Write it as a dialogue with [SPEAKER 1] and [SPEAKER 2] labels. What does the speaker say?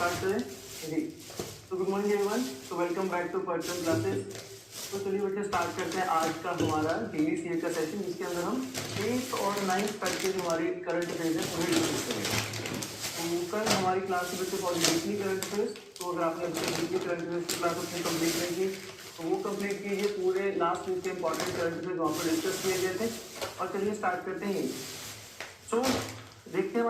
[SPEAKER 1] Start करें जी। तो गुड मॉर्निंग एवरीवन, तो welcome back to person classes. तो चलिए बच्चे स्टार्ट करते हैं आज का हमारा डेली सीए का सेशन, जिसके अंदर हम 8th और 9th तक के जो हमारे करंट अफेयर्स है उन्हें डिस्कस करेंगे। तो कल हमारी क्लास में बच्चे फॉर वीकली करंट अफेयर्स, तो अगर आपने वीकली करंट अफेयर्स की क्लास अपनी कंप्लीट नहीं की तो वो कंप्लीट कीजिए। पूरे लास्ट वीक के इंपॉर्टेंट करंट अफेयर्स वहाँ पर डिस्कस किए गए थे। और चलिए स्टार्ट करते हैं। सो देखते हैं